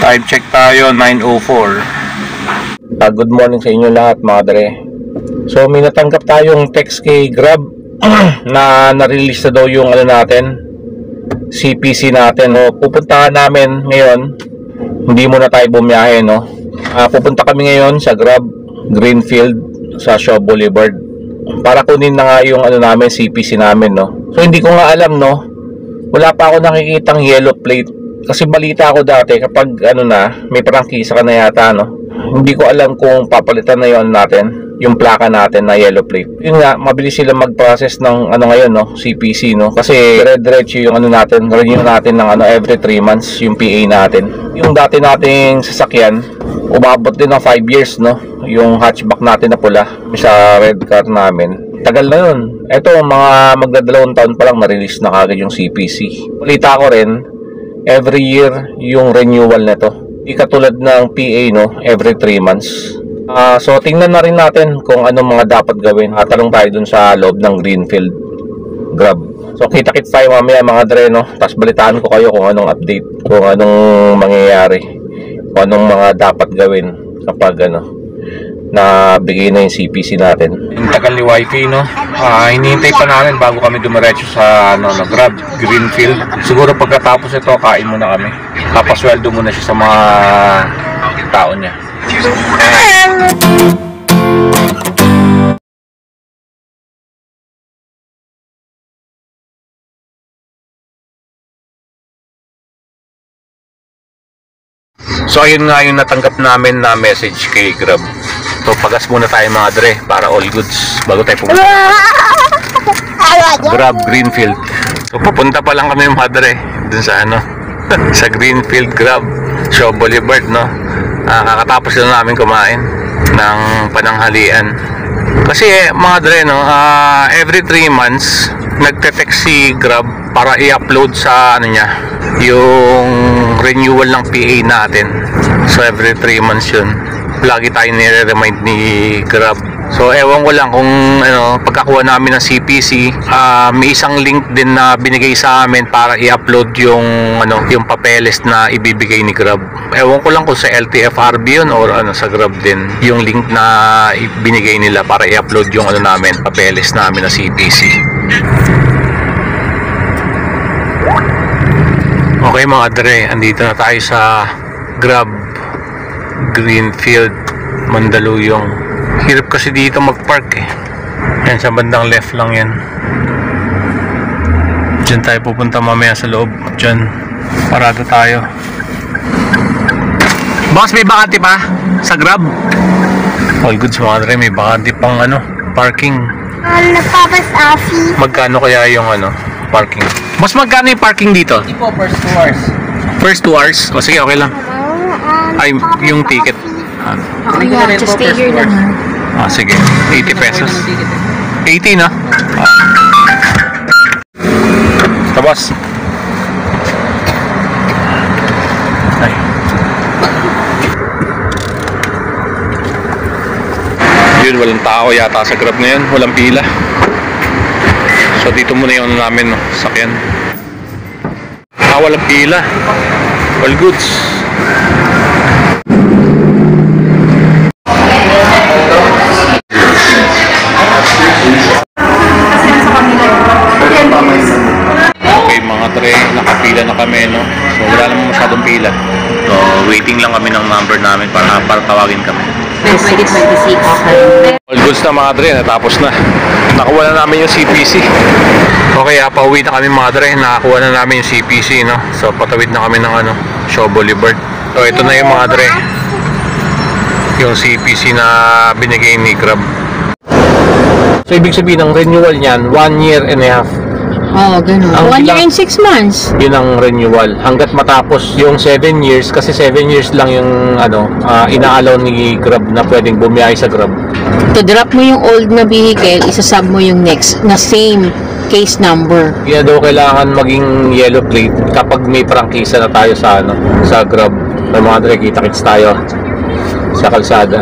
Time check tayo, 9:04. Good morning sa inyo lahat mga dre. So may natanggap tayong text kay Grab na na-release na daw yung ano natin, CPC natin. No? Pupuntahan namin ngayon. Hindi muna tayo bumiyahe, no? Pupunta kami ngayon sa Grab Greenfield sa Shaw Boulevard para kunin na nga yung ano namin, CPC namin, no? So hindi ko nga alam, no? Wala pa ako nakikitang yellow plate. Kasi balita ako dati kapag ano na, may prangkisa ka na yata, no? Hindi ko alam kung papalitan na yun natin, yung plaka natin na yellow plate. Yun nga, mabilis sila mag-process ng ano ngayon, no? CPC, no? Kasi red-diretso yung ano natin, renew natin ng ano every 3 months yung PA natin. Yung dati nating sasakyan, umabot din ng 5 years, no? Yung hatchback natin na pula sa red car namin. Tagal na yun. Ito, mga magdadalawang taon pa lang na-release na kagad yung CPC. Balita ko rin, every year yung renewal nito. Hindi katulad ng PA, no, every 3 months. So tingnan na rin natin kung anong mga dapat gawin. Tanong tayo dun sa loob ng Greenfield Grab. So kita-kits tayo mamaya mga dre, no. Tapos balitaan ko kayo kung anong update, kung anong mangyayari, kung anong mga dapat gawin kapag ano na bigay na yung CPC natin. Yung tagal ni Wifey, no? Hinihintay pa namin bago kami dumiretso sa ano, no, Grab Greenfield. Siguro pagkatapos ito, kain muna kami. Papasweldo muna siya sa mga tao niya. So ayun nga yung natanggap namin na message kay Grab. So pagas muna tayo mga dre para all goods bago tayo pumunta Grab Greenfield. So pupunta pa lang kami mga dre dun sa ano sa Greenfield Grab Shaw Boulevard, no. Kakatapos lang namin kumain ng pananghalian. Kasi mga dre, no, every 3 months nagte-text si Grab para i-upload sa ano niya yung renewal ng PA natin. So every 3 months yun. Lagi tayo nire-remind ni Grab. So ewan ko lang kung ano, pagkakuha namin ng CPC, may isang link din na binigay sa amin para i-upload yung ano, yung papeles na ibibigay ni Grab. Ewan ko lang kung sa LTFRB yun or ano, sa Grab din yung link na binigay nila para i-upload yung ano namin, papeles namin na CPC. Okay mga dre, andito na tayo sa Grab Greenfield, Mandaluyong. Hirap kasi dito mag-park eh. Yan, sa bandang left lang yan. Diyan tayo pupunta mamaya sa loob. Diyan, parado tayo. Boss, may bakante pa sa Grab? All goods mga dre, may bakante pang ano, parking. Nagpapas Afi. Magkano kaya yung ano, parking? Boss, magkano yung parking dito? Hindi po, first 2 hours. First 2 hours? O sige, okay lang. Ay, yung ticket. Yeah, just stay here lang. Sige, 80 pesos. 80 na? Tapos. Ay. Yun, walang tao yata sa Grab na yun. Walang pila. So dito muna yung namin, no, sakyan. Walang pila. All goods. Okay mga tre, nakapila na kami, no. So wala naman masyadong pila. So waiting lang kami ng number namin para tawagin kami. 2026. All goods na mga tre, natapos na. Nakuha na namin yung CPC. Okay, pauwi na kami mga dre. Nakakuha na namin yung CPC, no. So patawid na kami ng ano, Shaw Boulevard. So ito na yung mga dre, yung CPC na binigay ni Grab. So ibig sabihin ng renewal niyan, 1 year and a half. Oh, ganun. 1 year and 6 months. Yun ang renewal. Hanggat matapos yung 7 years, kasi 7 years lang yung ano, ina-allow ni Grab na pwedeng bumiyahe sa Grab. To drop mo yung old na vehicle, isasub mo yung next na same case number. Kaya daw kailangan maging yellow plate kapag may prangkisa na tayo sa ano, sa Grab. Sa mga dre, kita-kits tayo sa kalsada.